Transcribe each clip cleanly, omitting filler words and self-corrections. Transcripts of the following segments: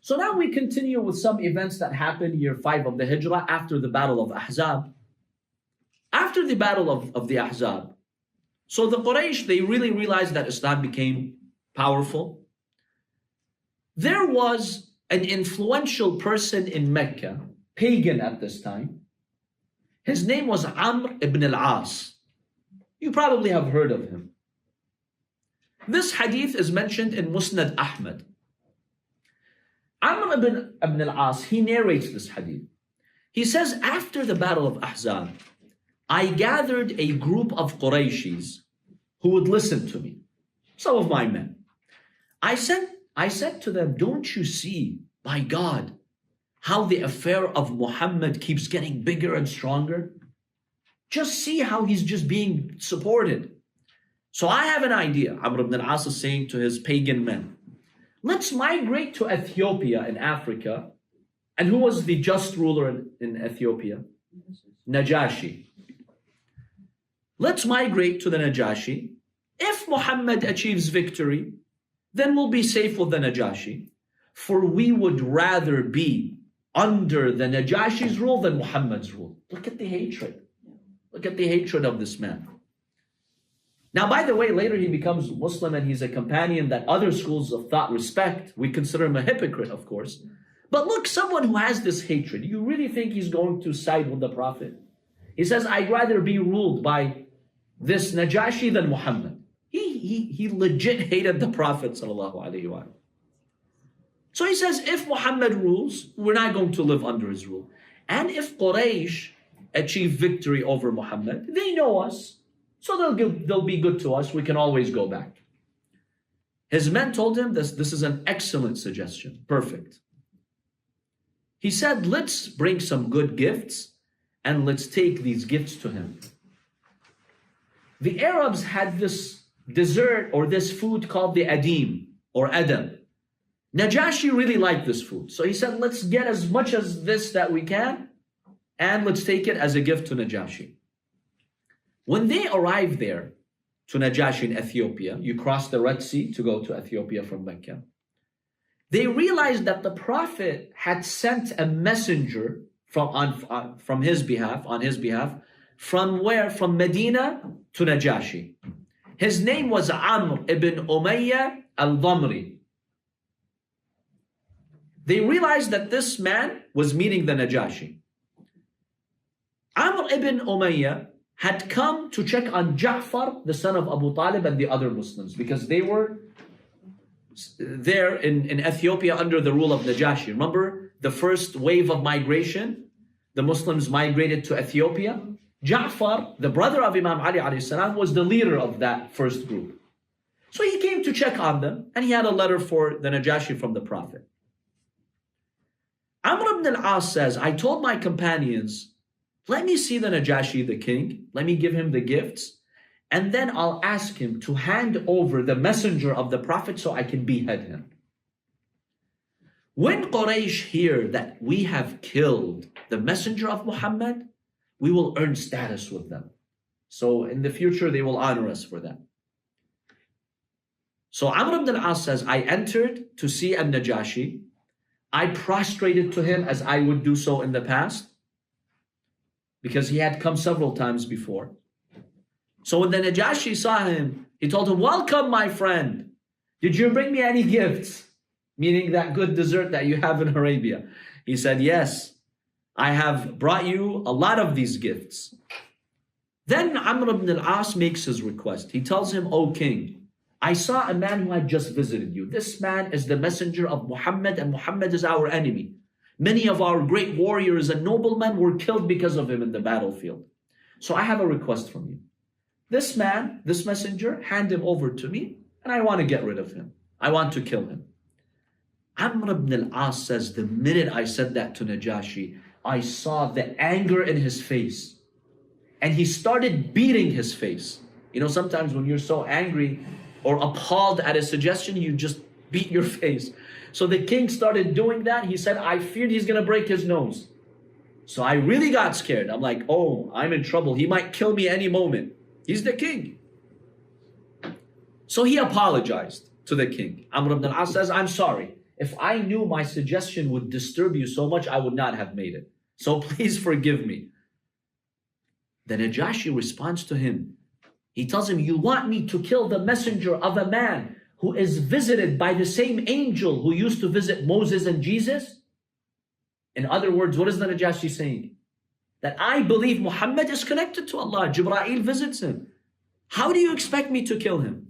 So now we continue with some events that happened year 5 of the Hijrah after the Battle of Ahzab. After the Battle of the Ahzab, so the Quraysh, they really realized that Islam became powerful. There was an influential person in Mecca, pagan at this time. His name was Amr ibn al-As. You probably have heard of him. This hadith is mentioned in Musnad Ahmad. Amr ibn al-As, he narrates this hadith. He says, after the Battle of Ahzab, I gathered a group of Qurayshis who would listen to me, some of my men. I said to them, don't you see, by God, how the affair of Muhammad keeps getting bigger and stronger? Just see how he's just being supported. So I have an idea, Amr ibn al-As is saying to his pagan men. Let's migrate to Ethiopia in Africa. And who was the just ruler in Ethiopia? Najashi. Let's migrate to the Najashi. If Muhammad achieves victory, then we'll be safe with the Najashi. For we would rather be under the Najashi's rule than Muhammad's rule. Look at the hatred. Look at the hatred of this man. Now, by the way, later he becomes Muslim and he's a companion that other schools of thought respect. We consider him a hypocrite, of course. But look, someone who has this hatred, you really think he's going to side with the Prophet? He says, I'd rather be ruled by this Najashi than Muhammad. He legit hated the Prophet sallallahu alaihi wasallam. So he says, if Muhammad rules, we're not going to live under his rule. And if Quraysh achieve victory over Muhammad, they know us. So they'll be good to us. We can always go back. His men told him this is an excellent suggestion. Perfect. He said, let's bring some good gifts and let's take these gifts to him. The Arabs had this dessert or this food called the adim or adam. Najashi really liked this food. So he said, let's get as much as this that we can and let's take it as a gift to Najashi. When they arrived there to Najashi in Ethiopia, you cross the Red Sea to go to Ethiopia from Mecca. They realized that the Prophet had sent a messenger from his behalf, from where? From Medina to Najashi. His name was Amr ibn Umayyah al-Dhamri. They realized that this man was meeting the Najashi. Amr ibn Umayyah had come to check on Ja'far, the son of Abu Talib, and the other Muslims, because they were there in Ethiopia under the rule of Najashi. Remember the first wave of migration? The Muslims migrated to Ethiopia. Ja'far, the brother of Imam Ali alayhi salam, was the leader of that first group. So he came to check on them, and he had a letter for the Najashi from the Prophet. Amr ibn al-As says, I told my companions, let me see the Najashi, the king. Let me give him the gifts. And then I'll ask him to hand over the messenger of the Prophet so I can behead him. When Quraysh hear that we have killed the messenger of Muhammad, we will earn status with them. So in the future, they will honor us for that. So Amr ibn al-As says, I entered to see al-Najashi. I prostrated to him as I would do so in the past, because he had come several times before. So when the Najashi saw him, he told him, welcome, my friend. Did you bring me any gifts? Meaning that good dessert that you have in Arabia. He said, yes, I have brought you a lot of these gifts. Then Amr ibn al-As makes his request. He tells him, O king, I saw a man who had just visited you. This man is the messenger of Muhammad, and Muhammad is our enemy. Many of our great warriors and noblemen were killed because of him in the battlefield. So I have a request from you. This man, this messenger, hand him over to me, and I want to get rid of him. I want to kill him. Amr ibn al-As says, the minute I said that to Najashi, I saw the anger in his face. And he started beating his face. You know, sometimes when you're so angry or appalled at a suggestion, you just beat your face. So the king started doing that. He said, I feared he's going to break his nose. So I really got scared. I'm like, oh, I'm in trouble. He might kill me any moment. He's the king. So he apologized to the king. Amr ibn al-As says, I'm sorry. if I knew my suggestion would disturb you so much, I would not have made it. So please forgive me. The Najashi responds to him. He tells him, you want me to kill the messenger of a man who is visited by the same angel who used to visit Moses and Jesus? In other words, what is the Najashi saying? That I believe Muhammad is connected to Allah. Jibreel visits him. How do you expect me to kill him?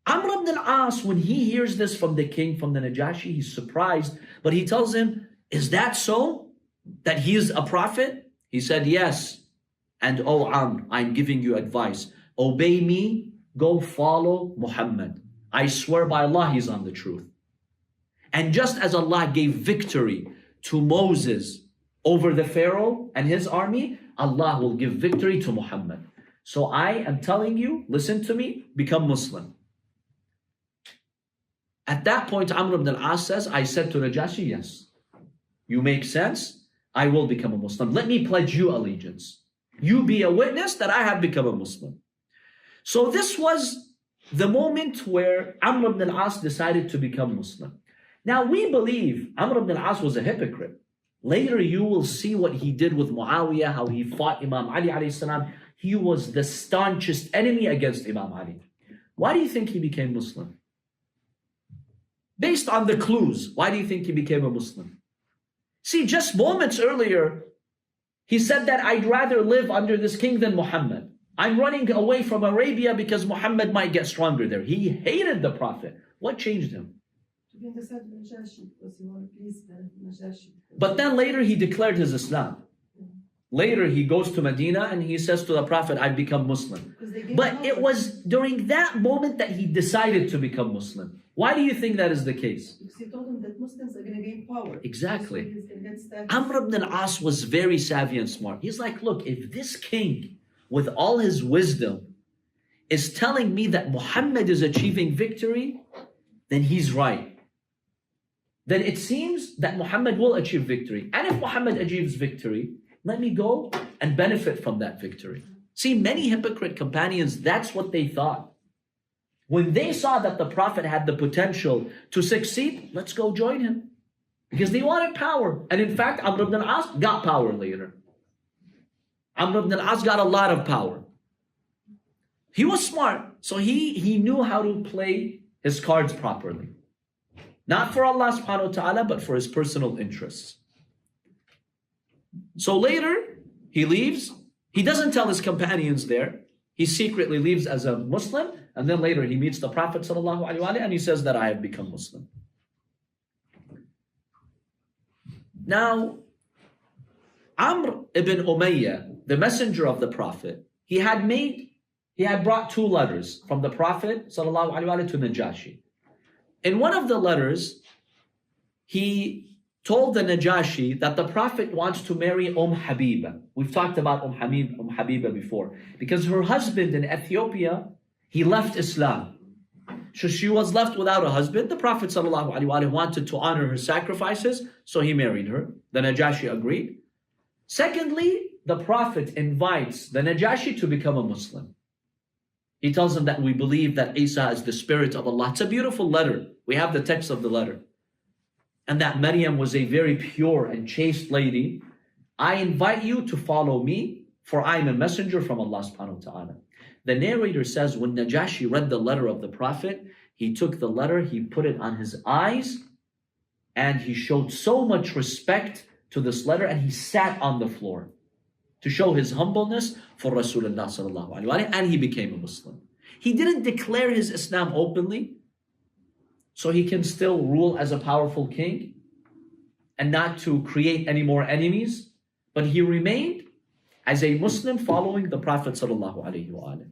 Amr ibn al-As, when he hears this from the king, from the Najashi, he's surprised. But he tells him, is that so? That he is a prophet? He said, yes. And oh Amr, I'm giving you advice. Obey me, go follow Muhammad. I swear by Allah, he's on the truth. And just as Allah gave victory to Moses over the Pharaoh and his army, Allah will give victory to Muhammad. So I am telling you, listen to me, become Muslim. At that point, Amr ibn al-As says, I said to Najashi, yes, you make sense. I will become a Muslim. Let me pledge you allegiance. You be a witness that I have become a Muslim. So this was the moment where Amr ibn al-As decided to become Muslim. Now we believe Amr ibn al-As was a hypocrite. Later you will see what he did with Muawiyah, how he fought Imam Ali alayhi salam. He was the staunchest enemy against Imam Ali. Why do you think he became Muslim? Based on the clues, why do you think he became a Muslim? See, just moments earlier, he said that I'd rather live under this king than Muhammad. I'm running away from Arabia because Muhammad might get stronger there. He hated the Prophet. What changed him? But then later he declared his Islam. Later he goes to Medina and he says to the Prophet, I've become Muslim. But it was during that moment that he decided to become Muslim. Why do you think that is the case? Because he told him that Muslims are going to gain power. Exactly. Amr ibn al-As was very savvy and smart. He's like, look, if this king, with all his wisdom, is telling me that Muhammad is achieving victory, then he's right. Then it seems that Muhammad will achieve victory. And if Muhammad achieves victory, let me go and benefit from that victory. See, many hypocrite companions, that's what they thought. When they saw that the Prophet had the potential to succeed, let's go join him. Because they wanted power. And in fact, Amr ibn al-As got power later. Amr ibn al-As got a lot of power. He was smart. So he knew how to play his cards properly. Not for Allah subhanahu wa ta'ala, but for his personal interests. So later, he leaves. He doesn't tell his companions there. He secretly leaves as a Muslim. And then later he meets the Prophet sallallahu alaihi wasallam and he says that I have become Muslim. Now, Amr ibn Umayyah, the messenger of the Prophet, he had brought two letters from the Prophet sallallahu alaihi wasallam to Najashi. In one of the letters, he told the Najashi that the Prophet wants to marry Habiba. We've talked about Habiba before. Because her husband in Ethiopia, he left Islam. So she was left without a husband. The Prophet ﷺ wanted to honor her sacrifices, so he married her. The Najashi agreed. Secondly, the Prophet invites the Najashi to become a Muslim. He tells him that we believe that Isa is the spirit of Allah. It's a beautiful letter. We have the text of the letter. And that Maryam was a very pure and chaste lady. I invite you to follow me, for I am a messenger from Allah subhanahu wa ta'ala. The narrator says when Najashi read the letter of the Prophet, he took the letter, he put it on his eyes, and he showed so much respect to this letter, and he sat on the floor to show his humbleness for Rasulullah sallallahu alaihi wasallam, and he became a Muslim. He didn't declare his Islam openly, so he can still rule as a powerful king and not to create any more enemies, but he remained as a Muslim following the Prophet sallallahu alaihi wasallam.